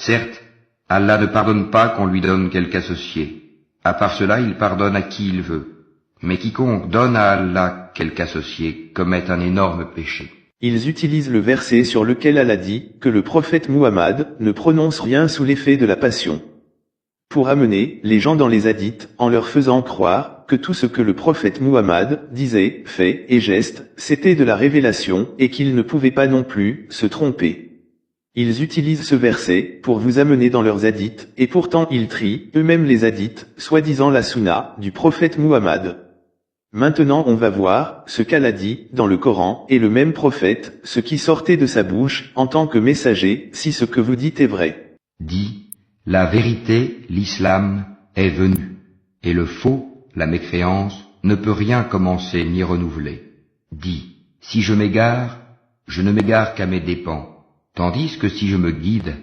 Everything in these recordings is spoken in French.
Certes, Allah ne pardonne pas qu'on lui donne quelque associé. À part cela, il pardonne à qui il veut. Mais quiconque donne à Allah quelque associé commet un énorme péché. Ils utilisent le verset sur lequel Allah dit que le prophète Muhammad ne prononce rien sous l'effet de la passion, pour amener les gens dans les hadiths en leur faisant croire que tout ce que le prophète Muhammad disait, fait et geste, c'était de la révélation et qu'il ne pouvait pas non plus se tromper. Ils utilisent ce verset pour vous amener dans leurs hadiths et pourtant ils trient eux-mêmes les hadiths, soi-disant la sunna du prophète Muhammad. Maintenant on va voir ce qu'Allah dit dans le Coran et le même prophète, ce qui sortait de sa bouche en tant que messager, si ce que vous dites est vrai. Dis, la vérité, l'islam, est venu, et le faux, la mécréance, ne peut rien commencer ni renouveler. Dis, si je m'égare, je ne m'égare qu'à mes dépens, tandis que si je me guide,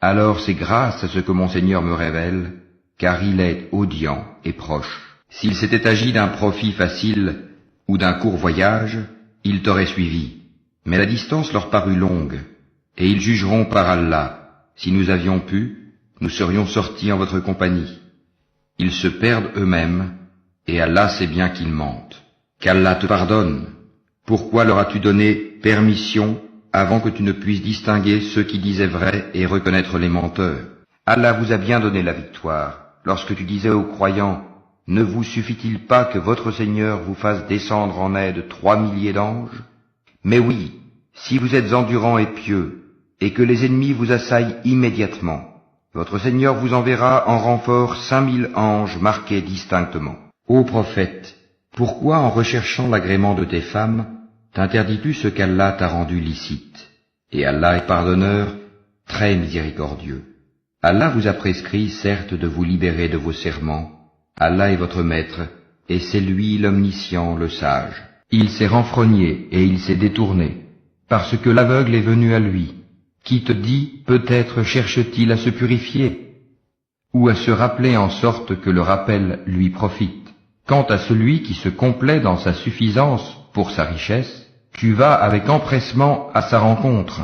alors c'est grâce à ce que mon Seigneur me révèle, car il est audient et proche. S'il s'était agi d'un profit facile ou d'un court voyage, ils t'auraient suivi. Mais la distance leur parut longue, et ils jugeront par Allah. Si nous avions pu, nous serions sortis en votre compagnie. Ils se perdent eux-mêmes, et Allah sait bien qu'ils mentent. Qu'Allah te pardonne. Pourquoi leur as-tu donné permission avant que tu ne puisses distinguer ceux qui disaient vrai et reconnaître les menteurs? Allah vous a bien donné la victoire, lorsque tu disais aux croyants, ne vous suffit-il pas que votre Seigneur vous fasse descendre en aide 3 milliers d'anges? Mais oui, si vous êtes endurants et pieux, et que les ennemis vous assaillent immédiatement, votre Seigneur vous enverra en renfort 5000 anges marqués distinctement. Ô prophète, pourquoi en recherchant l'agrément de tes femmes, t'interdis-tu ce qu'Allah t'a rendu licite? Et Allah est pardonneur, très miséricordieux. Allah vous a prescrit certes de vous libérer de vos serments. Allah est votre maître, et c'est lui l'omniscient, le sage. Il s'est renfrogné et il s'est détourné, parce que l'aveugle est venu à lui, qui te dit, peut-être cherche-t-il à se purifier, ou à se rappeler en sorte que le rappel lui profite. Quant à celui qui se complaît dans sa suffisance pour sa richesse, tu vas avec empressement à sa rencontre.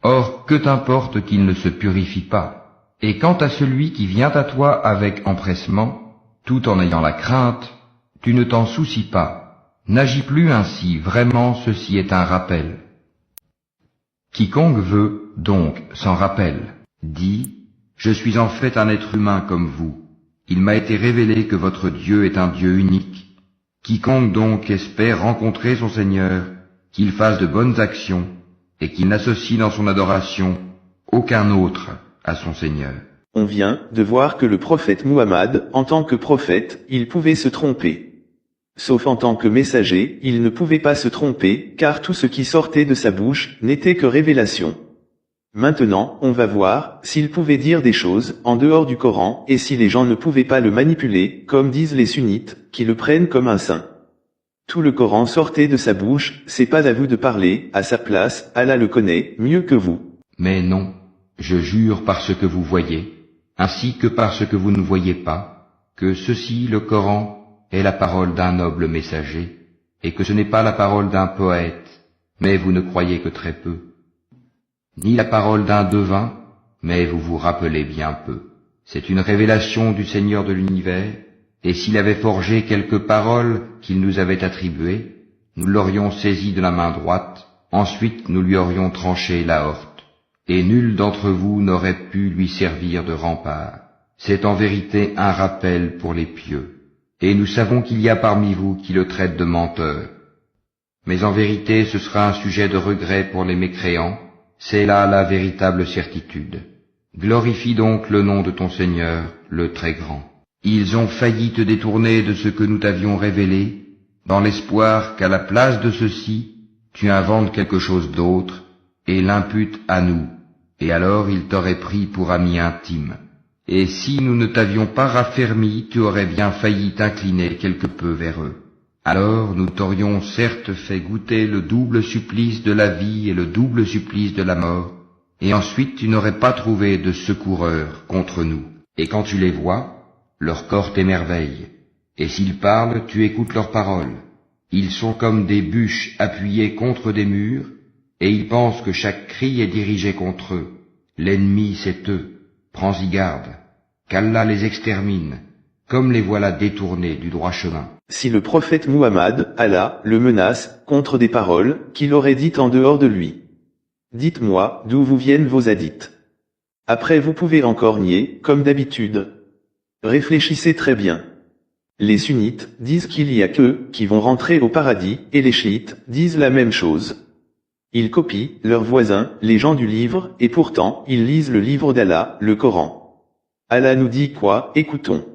Or, que t'importe qu'il ne se purifie pas? Et quant à celui qui vient à toi avec empressement, tout en ayant la crainte, tu ne t'en soucies pas. N'agis plus ainsi, vraiment ceci est un rappel. Quiconque veut, donc, s'en rappelle, dit, je suis en fait un être humain comme vous. Il m'a été révélé que votre Dieu est un Dieu unique. Quiconque donc espère rencontrer son Seigneur, qu'il fasse de bonnes actions, et qu'il n'associe dans son adoration aucun autre à son Seigneur. On vient de voir que le prophète Muhammad, en tant que prophète, il pouvait se tromper. Sauf en tant que messager, il ne pouvait pas se tromper, car tout ce qui sortait de sa bouche n'était que révélation. Maintenant, on va voir s'il pouvait dire des choses en dehors du Coran, et si les gens ne pouvaient pas le manipuler, comme disent les sunnites, qui le prennent comme un saint. Tout le Coran sortait de sa bouche, c'est pas à vous de parler, à sa place, Allah le connaît mieux que vous. Mais non, je jure par ce que vous voyez, ainsi que par ce que vous ne voyez pas, que ceci, le Coran, est la parole d'un noble messager, et que ce n'est pas la parole d'un poète, mais vous ne croyez que très peu, ni la parole d'un devin, mais vous vous rappelez bien peu. C'est une révélation du Seigneur de l'univers, et s'il avait forgé quelques paroles qu'il nous avait attribuées, nous l'aurions saisi de la main droite, ensuite nous lui aurions tranché la horte, et nul d'entre vous n'aurait pu lui servir de rempart. C'est en vérité un rappel pour les pieux. Et nous savons qu'il y a parmi vous qui le traitent de menteur. Mais en vérité ce sera un sujet de regret pour les mécréants, c'est là la véritable certitude. Glorifie donc le nom de ton Seigneur, le Très Grand. Ils ont failli te détourner de ce que nous t'avions révélé, dans l'espoir qu'à la place de ceci, tu inventes quelque chose d'autre, et l'imputes à nous, et alors ils t'auraient pris pour ami intime. Et si nous ne t'avions pas raffermi, tu aurais bien failli t'incliner quelque peu vers eux. Alors nous t'aurions certes fait goûter le double supplice de la vie et le double supplice de la mort, et ensuite tu n'aurais pas trouvé de secoureur contre nous. Et quand tu les vois, leur corps t'émerveille, et s'ils parlent, tu écoutes leurs paroles. Ils sont comme des bûches appuyées contre des murs, et ils pensent que chaque cri est dirigé contre eux. L'ennemi c'est eux, prends-y garde, qu'Allah les extermine, comme les voilà détournés du droit chemin. Si le prophète Muhammad, Allah, le menace, contre des paroles, qu'il aurait dites en dehors de lui. Dites-moi, d'où vous viennent vos hadiths. Après vous pouvez encore nier, comme d'habitude. Réfléchissez très bien. Les sunnites disent qu'il y a qu'eux qui vont rentrer au paradis, et les chiites disent la même chose. Ils copient leurs voisins, les gens du livre, et pourtant ils lisent le livre d'Allah, le Coran. Allah nous dit quoi? Écoutons.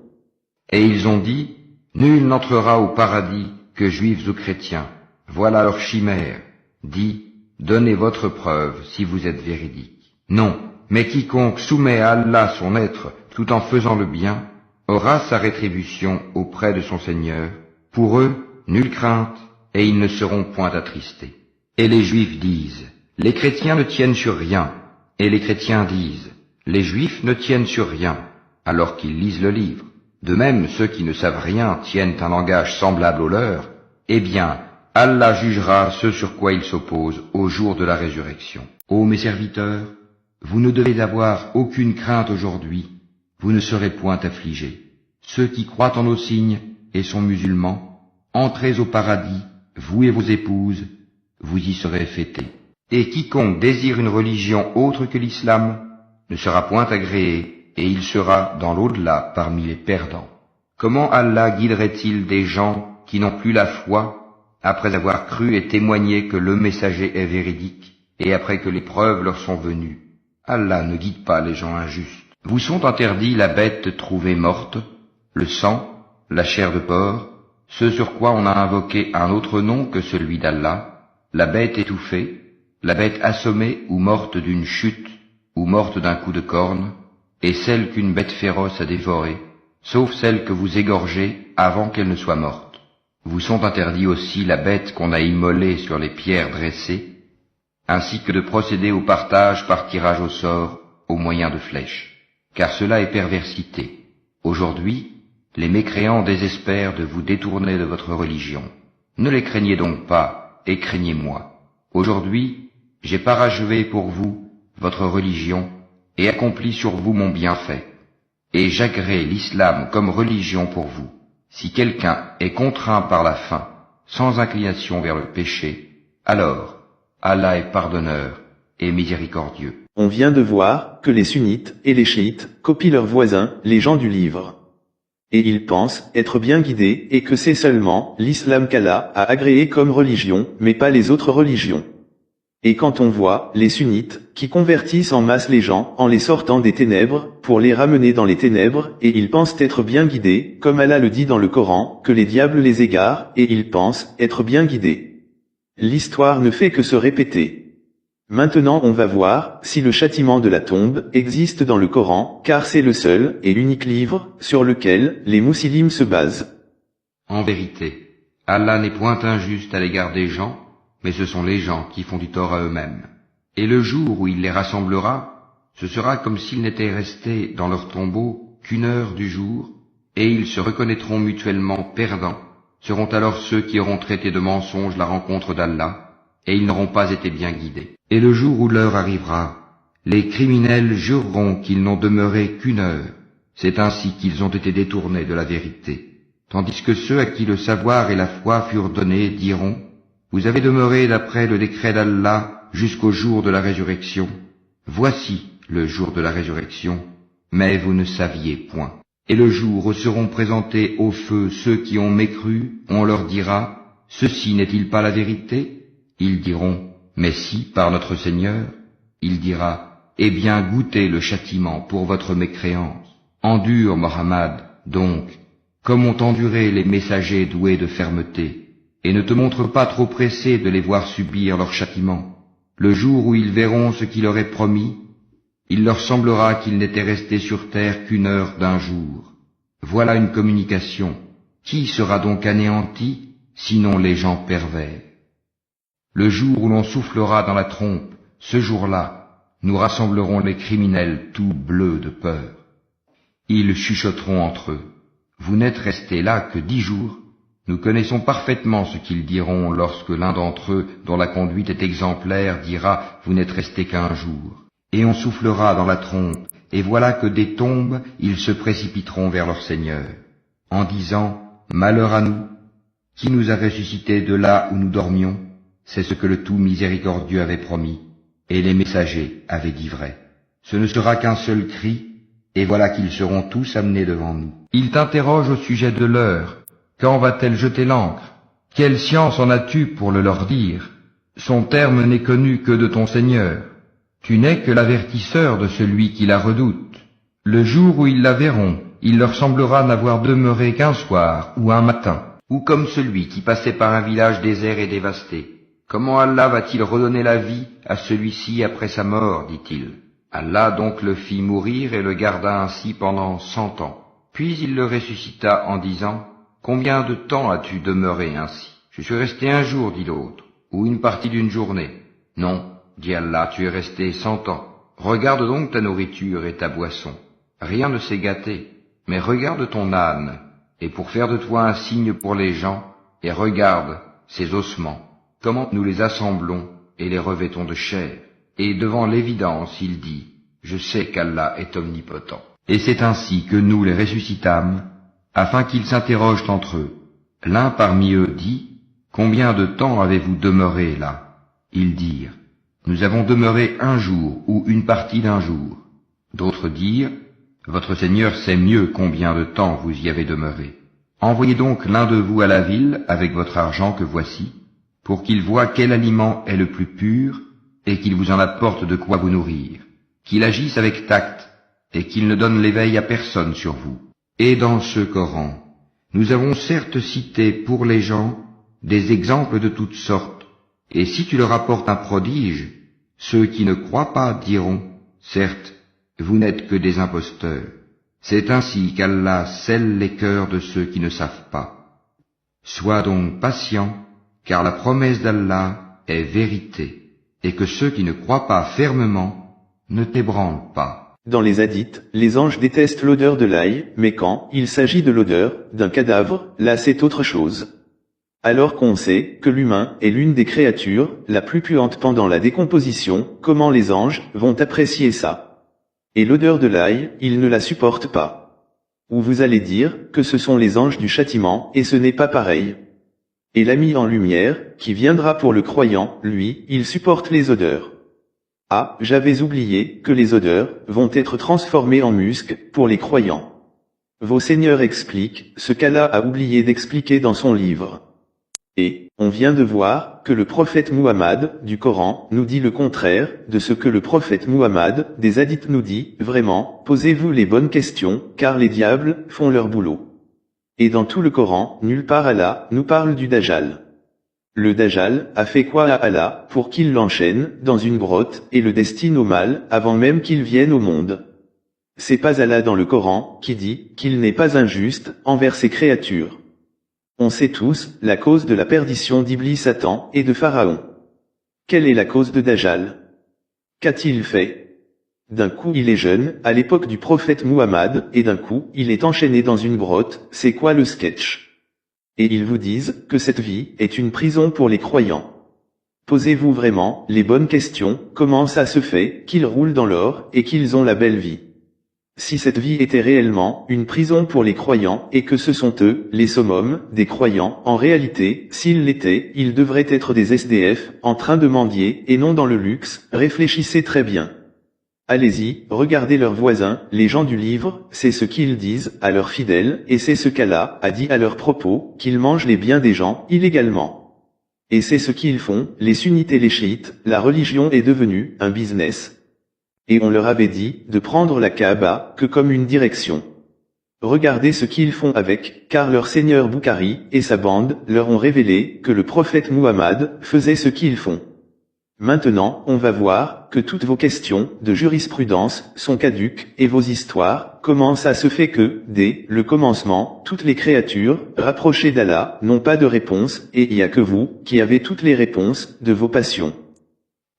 Et ils ont dit, nul n'entrera au paradis que juifs ou chrétiens. Voilà leur chimère. Dis, donnez votre preuve si vous êtes véridique. Non, mais quiconque soumet à Allah son être tout en faisant le bien, aura sa rétribution auprès de son Seigneur. Pour eux, nulle crainte, et ils ne seront point attristés. Et les Juifs disent, les chrétiens ne tiennent sur rien, et les chrétiens disent, les Juifs ne tiennent sur rien, alors qu'ils lisent le livre. De même, ceux qui ne savent rien tiennent un langage semblable au leur. Eh bien, Allah jugera ce sur quoi ils s'opposent au jour de la résurrection. Ô mes serviteurs, vous ne devez avoir aucune crainte aujourd'hui, vous ne serez point affligés. Ceux qui croient en nos signes et sont musulmans, entrez au paradis, vous et vos épouses, vous y serez fêtés. Et quiconque désire une religion autre que l'islam ne sera point agréé, et il sera dans l'au-delà parmi les perdants. Comment Allah guiderait-il des gens qui n'ont plus la foi, après avoir cru et témoigné que le messager est véridique, et après que les preuves leur sont venues? Allah ne guide pas les gens injustes. Vous sont interdits la bête trouvée morte, le sang, la chair de porc, ce sur quoi on a invoqué un autre nom que celui d'Allah, la bête étouffée, la bête assommée ou morte d'une chute, ou morte d'un coup de corne, et celle qu'une bête féroce a dévorée, sauf celle que vous égorgez avant qu'elle ne soit morte. Vous sont interdits aussi la bête qu'on a immolée sur les pierres dressées, ainsi que de procéder au partage par tirage au sort au moyen de flèches, car cela est perversité. Aujourd'hui, les mécréants désespèrent de vous détourner de votre religion. Ne les craignez donc pas, et craignez-moi. Aujourd'hui, j'ai parachevé pour vous votre religion, et accompli sur vous mon bienfait. Et j'agrée l'islam comme religion pour vous. Si quelqu'un est contraint par la faim, sans inclination vers le péché, alors Allah est pardonneur et miséricordieux. On vient de voir que les sunnites et les chiites copient leurs voisins, les gens du livre. Et ils pensent être bien guidés et que c'est seulement l'islam qu'Allah a agréé comme religion, mais pas les autres religions. Et quand on voit les sunnites qui convertissent en masse les gens en les sortant des ténèbres pour les ramener dans les ténèbres, et ils pensent être bien guidés, comme Allah le dit dans le Coran, que les diables les égarent, et ils pensent être bien guidés. L'histoire ne fait que se répéter. Maintenant on va voir si le châtiment de la tombe existe dans le Coran, car c'est le seul et unique livre sur lequel les musulmans se basent. En vérité, Allah n'est point injuste à l'égard des gens, mais ce sont les gens qui font du tort à eux-mêmes. Et le jour où il les rassemblera, ce sera comme s'ils n'étaient restés dans leur tombeau qu'une heure du jour, et ils se reconnaîtront mutuellement perdants, seront alors ceux qui auront traité de mensonge la rencontre d'Allah, et ils n'auront pas été bien guidés. Et le jour où l'heure arrivera, les criminels jureront qu'ils n'ont demeuré qu'une heure. C'est ainsi qu'ils ont été détournés de la vérité. Tandis que ceux à qui le savoir et la foi furent donnés diront, vous avez demeuré d'après le décret d'Allah jusqu'au jour de la résurrection. Voici le jour de la résurrection, mais vous ne saviez point. Et le jour où seront présentés au feu ceux qui ont mécru, on leur dira, ceci n'est-il pas la vérité? Ils diront, mais si, par notre Seigneur. Il dira, eh bien goûtez le châtiment pour votre mécréance. Endure, Mohammed, donc, comme ont enduré les messagers doués de fermeté, et ne te montre pas trop pressé de les voir subir leur châtiment. Le jour où ils verront ce qu'il leur est promis, il leur semblera qu'ils n'étaient restés sur terre qu'une heure d'un jour. Voilà une communication. Qui sera donc anéanti, sinon les gens pervers? Le jour où l'on soufflera dans la trompe, ce jour-là, nous rassemblerons les criminels tout bleus de peur. Ils chuchoteront entre eux. Vous n'êtes restés là que 10 jours. Nous connaissons parfaitement ce qu'ils diront lorsque l'un d'entre eux, dont la conduite est exemplaire, dira « Vous n'êtes restés qu'1 jour ». et on soufflera dans la trompe, et voilà que des tombes, ils se précipiteront vers leur Seigneur, en disant, malheur à nous, qui nous a ressuscités de là où nous dormions, c'est ce que le tout miséricordieux avait promis, et les messagers avaient dit vrai. Ce ne sera qu'un seul cri, et voilà qu'ils seront tous amenés devant nous. Ils t'interrogent au sujet de l'heure. Quand va-t-elle jeter l'ancre? Quelle science en as-tu pour le leur dire? Son terme n'est connu que de ton Seigneur. Tu n'es que l'avertisseur de celui qui la redoute. Le jour où ils la verront, il leur semblera n'avoir demeuré qu'un soir ou un matin, ou comme celui qui passait par un village désert et dévasté. Comment Allah va-t-il redonner la vie à celui-ci après sa mort, dit-il. Allah donc le fit mourir et le garda ainsi pendant 100 ans. Puis il le ressuscita en disant, « Combien de temps as-tu demeuré ainsi ?»« Je suis resté un jour, dit l'autre, ou une partie d'une journée. »« Non, dit Allah, tu es resté 100 ans. Regarde donc ta nourriture et ta boisson. Rien ne s'est gâté, mais regarde ton âne, et pour faire de toi un signe pour les gens, et regarde ses ossements, comment nous les assemblons et les revêtons de chair. » Et devant l'évidence, il dit, « Je sais qu'Allah est omnipotent. » Et c'est ainsi que nous les ressuscitâmes, afin qu'ils s'interrogent entre eux. L'un parmi eux dit, « Combien de temps avez-vous demeuré là ?» Ils dirent, « Nous avons demeuré un jour ou une partie d'un jour. » D'autres dirent, « Votre Seigneur sait mieux combien de temps vous y avez demeuré. Envoyez donc l'un de vous à la ville avec votre argent que voici, pour qu'il voie quel aliment est le plus pur, et qu'il vous en apporte de quoi vous nourrir, qu'il agisse avec tact, et qu'il ne donne l'éveil à personne sur vous. Et dans ce Coran, nous avons certes cité pour les gens des exemples de toutes sortes, et si tu leur apportes un prodige, ceux qui ne croient pas diront, certes, vous n'êtes que des imposteurs. C'est ainsi qu'Allah scelle les cœurs de ceux qui ne savent pas. Sois donc patient, car la promesse d'Allah est vérité, et que ceux qui ne croient pas fermement ne t'ébranlent pas. Dans les hadiths, les anges détestent l'odeur de l'ail, mais quand il s'agit de l'odeur d'un cadavre, là c'est autre chose. Alors qu'on sait que l'humain est l'une des créatures la plus puante pendant la décomposition, comment les anges vont apprécier ça? Et l'odeur de l'ail, ils ne la supportent pas. Ou vous allez dire que ce sont les anges du châtiment, et ce n'est pas pareil. Et l'ami en lumière, qui viendra pour le croyant, lui, il supporte les odeurs. Ah, j'avais oublié que les odeurs vont être transformées en musc pour les croyants. Vos seigneurs expliquent ce qu'Allah a oublié d'expliquer dans son livre. Et, on vient de voir que le prophète Muhammad, du Coran, nous dit le contraire de ce que le prophète Muhammad, des hadiths nous dit, vraiment, posez-vous les bonnes questions, car les diables font leur boulot. Et dans tout le Coran, nulle part Allah nous parle du Dajjal. Le Dajjal a fait quoi à Allah pour qu'il l'enchaîne dans une grotte et le destine au mal avant même qu'il vienne au monde? C'est pas Allah dans le Coran qui dit qu'il n'est pas injuste envers ses créatures. On sait tous la cause de la perdition d'Iblis Satan et de Pharaon. Quelle est la cause de Dajjal? Qu'a-t-il fait? D'un coup il est jeune, à l'époque du prophète Muhammad, et d'un coup, il est enchaîné dans une grotte, c'est quoi le sketch? Et ils vous disent que cette vie est une prison pour les croyants. Posez-vous vraiment les bonnes questions, comment ça se fait qu'ils roulent dans l'or et qu'ils ont la belle vie? Si cette vie était réellement une prison pour les croyants et que ce sont eux, les summums, des croyants, en réalité, s'ils l'étaient, ils devraient être des SDF, en train de mendier et non dans le luxe, réfléchissez très bien. Allez-y, regardez leurs voisins, les gens du livre, c'est ce qu'ils disent à leurs fidèles, et c'est ce qu'Allah a dit à leur propos, qu'ils mangent les biens des gens, illégalement. Et c'est ce qu'ils font, les sunnites et les chiites, la religion est devenue un business. Et on leur avait dit de prendre la Kaaba que comme une direction. Regardez ce qu'ils font avec, car leur seigneur Boukhari et sa bande leur ont révélé que le prophète Muhammad faisait ce qu'ils font. Maintenant, on va voir que toutes vos questions de jurisprudence sont caduques, et vos histoires, comment ça se fait que, dès le commencement, toutes les créatures, rapprochées d'Allah, n'ont pas de réponse, et il n'y a que vous, qui avez toutes les réponses de vos passions.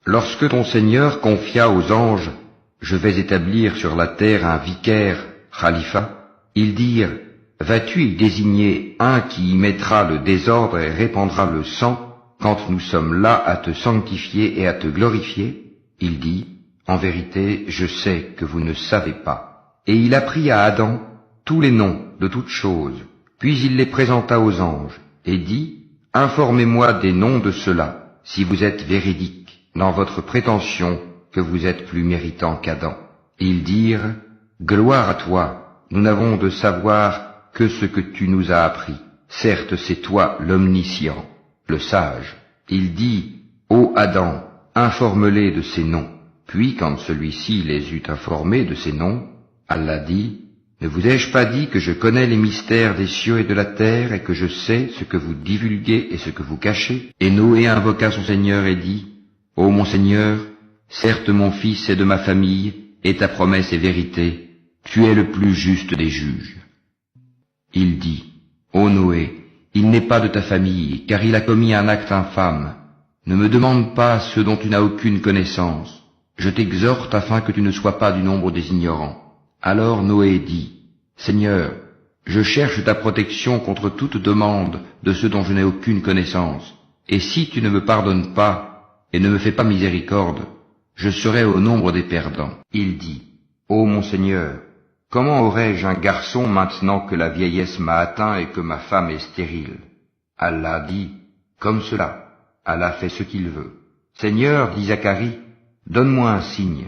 Lorsque ton Seigneur confia aux anges, « Je vais établir sur la terre un vicaire, khalifa », ils dirent, « Vas-tu y désigner un qui y mettra le désordre et répandra le sang ?» Quand nous sommes là à te sanctifier et à te glorifier, il dit, en vérité, je sais que vous ne savez pas. Et il apprit à Adam tous les noms de toutes choses, puis il les présenta aux anges, et dit, informez-moi des noms de ceux-là, si vous êtes véridiques dans votre prétention que vous êtes plus méritant qu'Adam. Ils dirent, gloire à toi, nous n'avons de savoir que ce que tu nous as appris. Certes, c'est toi l'omniscient, le sage. Il dit, ô Adam, informe-les de ces noms. Puis, quand celui-ci les eut informés de ces noms, Allah dit, ne vous ai-je pas dit que je connais les mystères des cieux et de la terre, et que je sais ce que vous divulguez et ce que vous cachez? Et Noé invoqua son Seigneur et dit, ô mon Seigneur, certes mon fils est de ma famille, et ta promesse est vérité, tu es le plus juste des juges. Il dit, ô Noé, il n'est pas de ta famille, car il a commis un acte infâme. Ne me demande pas ce dont tu n'as aucune connaissance. Je t'exhorte afin que tu ne sois pas du nombre des ignorants. Alors Noé dit, Seigneur, je cherche ta protection contre toute demande de ceux dont je n'ai aucune connaissance. Et si tu ne me pardonnes pas et ne me fais pas miséricorde, je serai au nombre des perdants. Il dit, ô mon Seigneur, comment aurais-je un garçon maintenant que la vieillesse m'a atteint et que ma femme est stérile? Allah dit, comme cela, Allah fait ce qu'il veut. Seigneur, dit Zacharie, donne-moi un signe.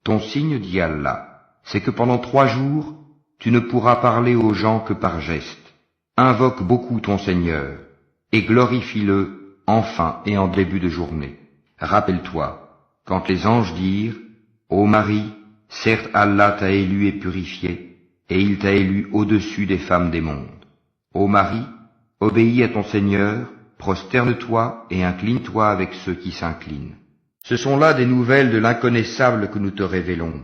Ton signe, dit Allah, c'est que pendant 3 jours, tu ne pourras parler aux gens que par geste. Invoque beaucoup ton Seigneur, et glorifie-le en fin et en début de journée. Rappelle-toi, quand les anges dirent, ô Marie, certes Allah t'a élu et purifié, et il t'a élu au-dessus des femmes des mondes. Ô Marie, obéis à ton Seigneur, prosterne-toi et incline-toi avec ceux qui s'inclinent. Ce sont là des nouvelles de l'inconnaissable que nous te révélons,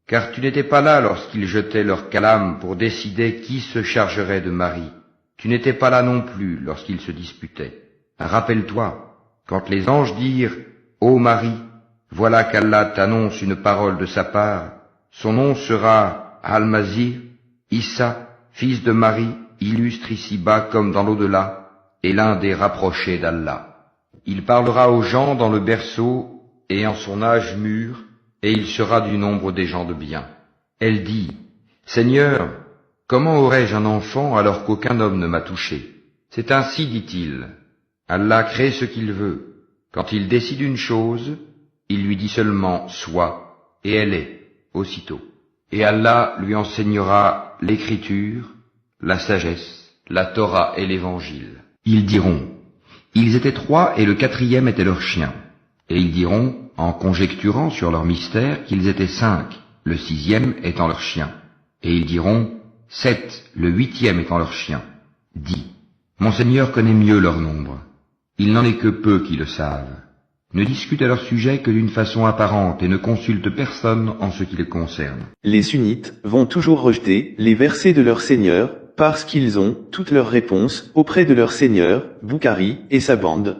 car tu n'étais pas là lorsqu'ils jetaient leur calame pour décider qui se chargerait de Marie. Tu n'étais pas là non plus lorsqu'ils se disputaient. Rappelle-toi, quand les anges dirent, ô Marie, voilà qu'Allah t'annonce une parole de sa part, son nom sera Al-Masih, Issa, fils de Marie, illustre ici-bas comme dans l'au-delà, et l'un des rapprochés d'Allah. Il parlera aux gens dans le berceau et en son âge mûr, et il sera du nombre des gens de bien. Elle dit, Seigneur, comment aurais-je un enfant alors qu'aucun homme ne m'a touché? C'est ainsi, dit-il, Allah crée ce qu'il veut. Quand il décide une chose, il lui dit seulement sois, et elle est, aussitôt. Et Allah lui enseignera l'écriture, la sagesse, la Torah et l'évangile. Ils diront, ils étaient 3 et le 4e était leur chien. Et ils diront, en conjecturant sur leur mystère, qu'ils étaient 5, le 6e étant leur chien. Et ils diront, 7, le 8e étant leur chien. Dis, mon Seigneur connaît mieux leur nombre. Il n'en est que peu qui le savent. Ne discute à leur sujet que d'une façon apparente et ne consulte personne en ce qui les concerne. Les sunnites vont toujours rejeter les versets de leur Seigneur, parce qu'ils ont toutes leurs réponses auprès de leur Seigneur, Bukhari et sa bande.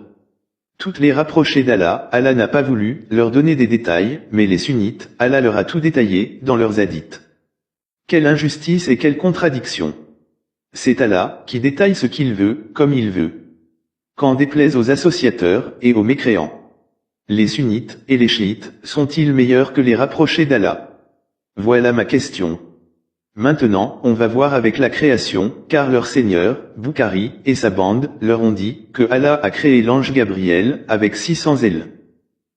Toutes les rapprochées d'Allah, Allah n'a pas voulu leur donner des détails, mais les sunnites, Allah leur a tout détaillé dans leurs hadiths. Quelle injustice et quelle contradiction! C'est Allah qui détaille ce qu'il veut, comme il veut. Qu'en déplaise aux associateurs et aux mécréants. Les sunnites et les chiites sont-ils meilleurs que les rapprochés d'Allah? Voilà ma question. Maintenant, on va voir avec la création, car leur Seigneur, Bukhari, et sa bande, leur ont dit, que Allah a créé l'ange Gabriel, avec 600 ailes.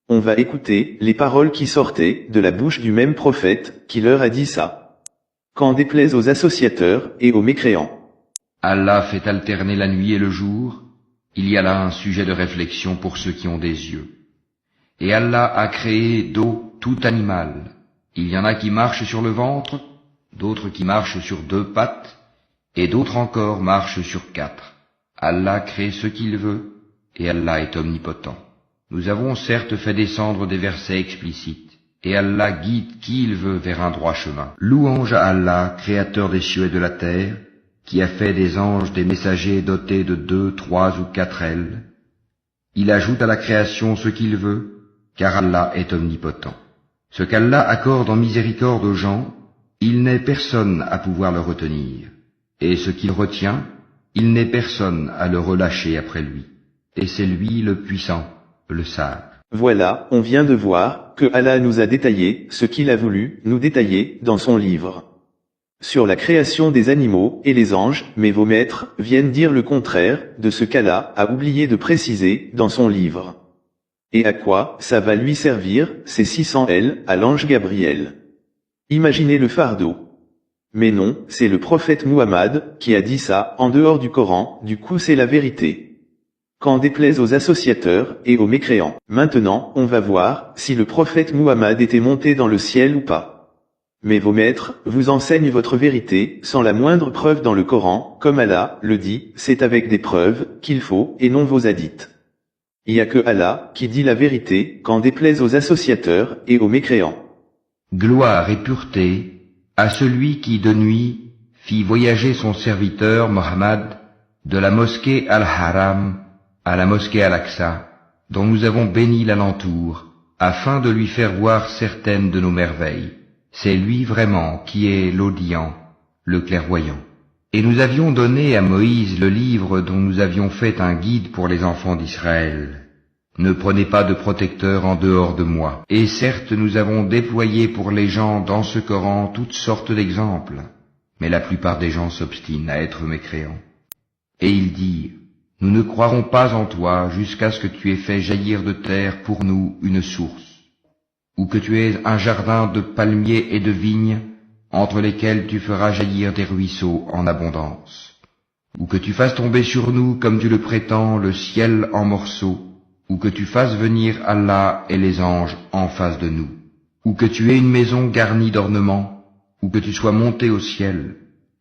On va écouter, les paroles qui sortaient, de la bouche du même prophète, qui leur a dit ça. Qu'en déplaise aux associateurs, et aux mécréants. Allah fait alterner la nuit et le jour, il y a là un sujet de réflexion pour ceux qui ont des yeux. Et Allah a créé d'eau tout animal. Il y en a qui marchent sur le ventre, d'autres qui marchent sur 2 pattes, et d'autres encore marchent sur 4. Allah crée ce qu'il veut, et Allah est omnipotent. Nous avons certes fait descendre des versets explicites, et Allah guide qui il veut vers un droit chemin. Louange à Allah, créateur des cieux et de la terre, qui a fait des anges des messagers dotés de 2, 3 ou 4 ailes. Il ajoute à la création ce qu'il veut, car Allah est omnipotent. Ce qu'Allah accorde en miséricorde aux gens, il n'est personne à pouvoir le retenir. Et ce qu'il retient, il n'est personne à le relâcher après lui. Et c'est lui le puissant, le sage. Voilà, on vient de voir que Allah nous a détaillé ce qu'il a voulu nous détailler dans son livre. Sur la création des animaux et les anges, mais vos maîtres viennent dire le contraire de ce qu'Allah a oublié de préciser dans son livre. Et à quoi ça va lui servir, ces 600 ailes, à l'ange Gabriel? Imaginez le fardeau. Mais non, c'est le prophète Muhammad qui a dit ça en dehors du Coran, du coup c'est la vérité. Qu'en déplaise aux associateurs et aux mécréants. Maintenant, on va voir si le prophète Muhammad était monté dans le ciel ou pas. Mais vos maîtres vous enseignent votre vérité sans la moindre preuve dans le Coran, comme Allah le dit, c'est avec des preuves qu'il faut et non vos hadiths. Il n'y a que Allah qui dit la vérité qu'en déplaise aux associateurs et aux mécréants. Gloire et pureté à celui qui de nuit fit voyager son serviteur Mohammed de la mosquée Al-Haram à la mosquée Al-Aqsa, dont nous avons béni l'alentour, afin de lui faire voir certaines de nos merveilles. C'est lui vraiment qui est l'audient, le clairvoyant. Et nous avions donné à Moïse le livre dont nous avions fait un guide pour les enfants d'Israël. Ne prenez pas de protecteur en dehors de moi. Et certes, nous avons déployé pour les gens dans ce Coran toutes sortes d'exemples, mais la plupart des gens s'obstinent à être mécréants. Et ils disent, nous ne croirons pas en toi jusqu'à ce que tu aies fait jaillir de terre pour nous une source, ou que tu aies un jardin de palmiers et de vignes, entre lesquels tu feras jaillir des ruisseaux en abondance, ou que tu fasses tomber sur nous, comme tu le prétends, le ciel en morceaux, ou que tu fasses venir Allah et les anges en face de nous, ou que tu aies une maison garnie d'ornements, ou que tu sois monté au ciel.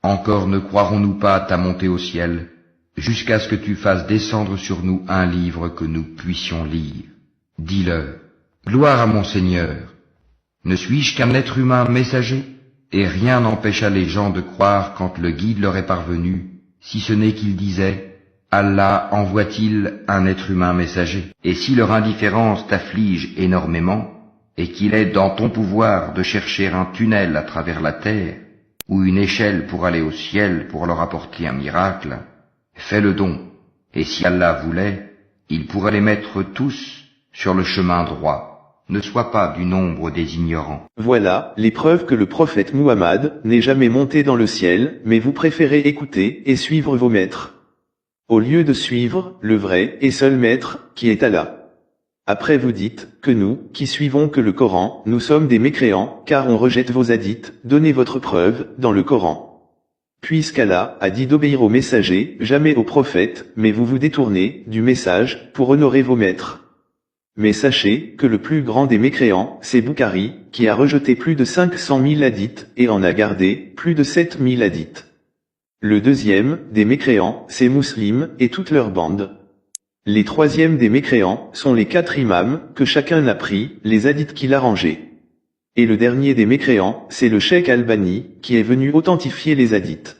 Encore ne croirons-nous pas à ta montée au ciel, jusqu'à ce que tu fasses descendre sur nous un livre que nous puissions lire. Dis-leur, gloire à mon Seigneur. Ne suis-je qu'un être humain messager? Et rien n'empêcha les gens de croire quand le guide leur est parvenu, si ce n'est qu'ils disaient, Allah envoie-t-il un être humain messager? Et si leur indifférence t'afflige énormément, et qu'il est dans ton pouvoir de chercher un tunnel à travers la terre, ou une échelle pour aller au ciel pour leur apporter un miracle, fais le don, et si Allah voulait, il pourrait les mettre tous sur le chemin droit. Ne sois pas du nombre des ignorants. Voilà les preuves que le prophète Muhammad n'est jamais monté dans le ciel, mais vous préférez écouter et suivre vos maîtres, au lieu de suivre le vrai et seul maître, qui est Allah. Après vous dites que nous, qui suivons que le Coran, nous sommes des mécréants, car on rejette vos hadiths, donnez votre preuve dans le Coran. Puisqu'Allah a dit d'obéir aux messagers, jamais aux prophètes, mais vous vous détournez du message pour honorer vos maîtres. Mais sachez que le plus grand des mécréants, c'est Bukhari, qui a rejeté plus de 500 000 hadiths et en a gardé plus de 7 000 hadiths. Le deuxième des mécréants, c'est Muslim et toute leur bande. Les troisièmes des mécréants sont les 4 imams que chacun a pris, les hadiths qu'il a rangés. Et le dernier des mécréants, c'est le Cheikh Albani, qui est venu authentifier les hadiths.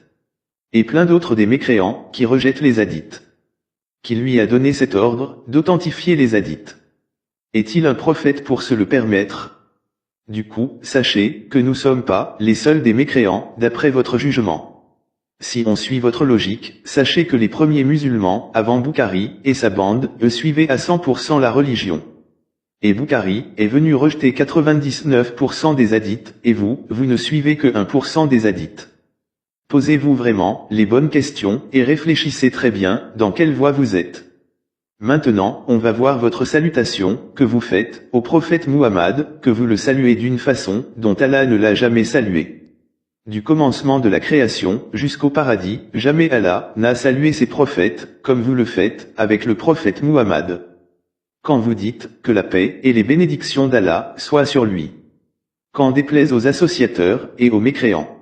Et plein d'autres des mécréants qui rejettent les hadiths. Qui lui a donné cet ordre d'authentifier les hadiths. Est-il un prophète pour se le permettre? Du coup, sachez que nous sommes pas les seuls des mécréants, d'après votre jugement. Si on suit votre logique, sachez que les premiers musulmans, avant Bukhari et sa bande, eux suivaient à 100% la religion. Et Bukhari est venu rejeter 99% des hadiths, et vous ne suivez que 1% des hadiths. Posez-vous vraiment les bonnes questions, et réfléchissez très bien dans quelle voie vous êtes. Maintenant, on va voir votre salutation, que vous faites, au prophète Muhammad, que vous le saluez d'une façon, dont Allah ne l'a jamais salué. Du commencement de la création, jusqu'au paradis, jamais Allah n'a salué ses prophètes, comme vous le faites, avec le prophète Muhammad. Quand vous dites, que la paix et les bénédictions d'Allah soient sur lui. Qu'en déplaise aux associateurs et aux mécréants.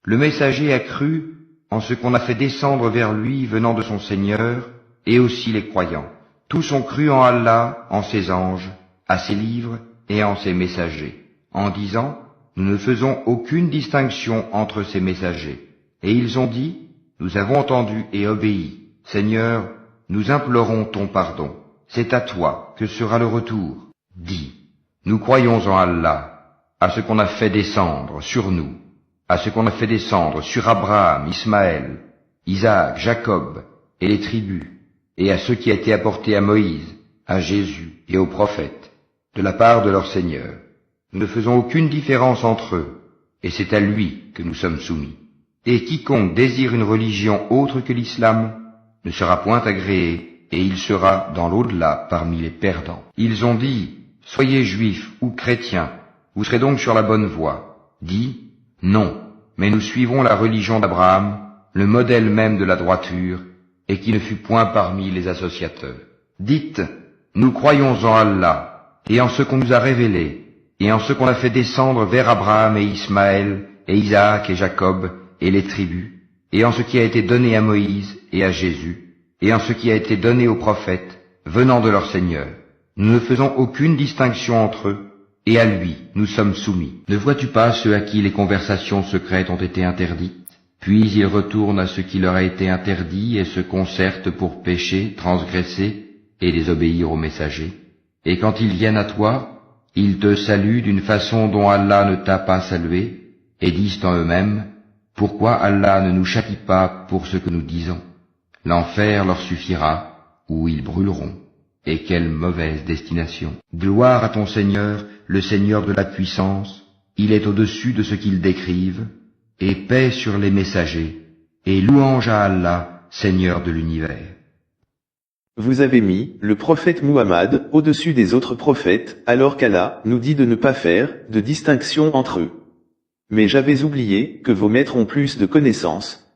Le messager a cru en ce qu'on a fait descendre vers lui venant de son Seigneur, et aussi les croyants. Tous ont cru en Allah, en ses anges, à ses livres et en ses messagers, en disant, nous ne faisons aucune distinction entre ces messagers. Et ils ont dit, nous avons entendu et obéi. Seigneur, nous implorons ton pardon. C'est à toi que sera le retour. Dis, nous croyons en Allah, à ce qu'on a fait descendre sur nous, à ce qu'on a fait descendre sur Abraham, Ismaël, Isaac, Jacob et les tribus, et à ce qui a été apporté à Moïse, à Jésus et aux prophètes, de la part de leur Seigneur. Nous ne faisons aucune différence entre eux, et c'est à lui que nous sommes soumis. Et quiconque désire une religion autre que l'islam ne sera point agréé, et il sera dans l'au-delà parmi les perdants. Ils ont dit, soyez juifs ou chrétiens, vous serez donc sur la bonne voie. Dis, non, mais nous suivons la religion d'Abraham, le modèle même de la droiture, et qui ne fut point parmi les associateurs. Dites, nous croyons en Allah, et en ce qu'on nous a révélé, et en ce qu'on a fait descendre vers Abraham et Ismaël, et Isaac et Jacob, et les tribus, et en ce qui a été donné à Moïse et à Jésus, et en ce qui a été donné aux prophètes, venant de leur Seigneur. Nous ne faisons aucune distinction entre eux, et à lui nous sommes soumis. Ne vois-tu pas ceux à qui les conversations secrètes ont été interdites? Puis ils retournent à ce qui leur a été interdit et se concertent pour pécher, transgresser et désobéir aux messagers. Et quand ils viennent à toi, ils te saluent d'une façon dont Allah ne t'a pas salué, et disent en eux-mêmes, pourquoi Allah ne nous châtie pas pour ce que nous disons? L'enfer leur suffira, ou ils brûleront. Et quelle mauvaise destination! Gloire à ton Seigneur, le Seigneur de la puissance, il est au-dessus de ce qu'ils décrivent, et paix sur les messagers, et louange à Allah, Seigneur de l'univers. Vous avez mis le prophète Muhammad au-dessus des autres prophètes, alors qu'Allah nous dit de ne pas faire de distinction entre eux. Mais j'avais oublié que vos maîtres ont plus de connaissances.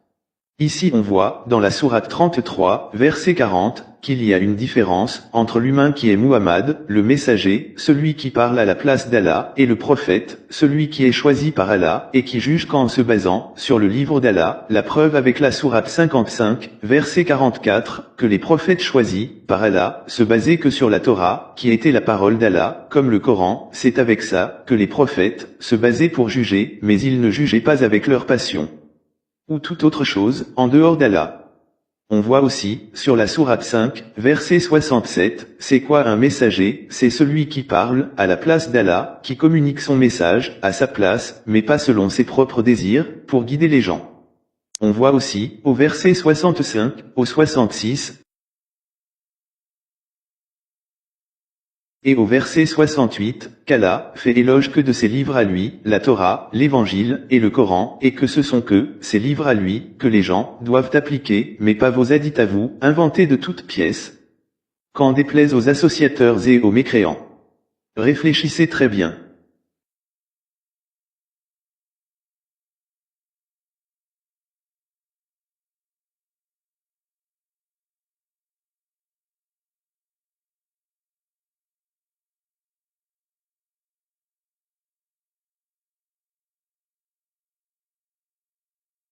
Ici on voit, dans la sourate 33, verset 40, qu'il y a une différence entre l'humain qui est Muhammad, le messager, celui qui parle à la place d'Allah, et le prophète, celui qui est choisi par Allah, et qui juge qu'en se basant sur le livre d'Allah, la preuve avec la sourate 55, verset 44, que les prophètes choisis par Allah se basaient que sur la Torah, qui était la parole d'Allah, comme le Coran, c'est avec ça que les prophètes se basaient pour juger, mais ils ne jugeaient pas avec leur passion ou toute autre chose, en dehors d'Allah. On voit aussi, sur la sourate 5, verset 67, c'est quoi un messager? C'est celui qui parle, à la place d'Allah, qui communique son message, à sa place, mais pas selon ses propres désirs, pour guider les gens. On voit aussi, au verset 65, au 66, et au verset 68, qu'Allah fait éloge que de ses livres à lui, la Torah, l'Évangile et le Coran, et que ce sont que ces livres à lui que les gens doivent appliquer, mais pas vos hadiths à vous, inventés de toutes pièces. Qu'en déplaise aux associateurs et aux mécréants. Réfléchissez très bien.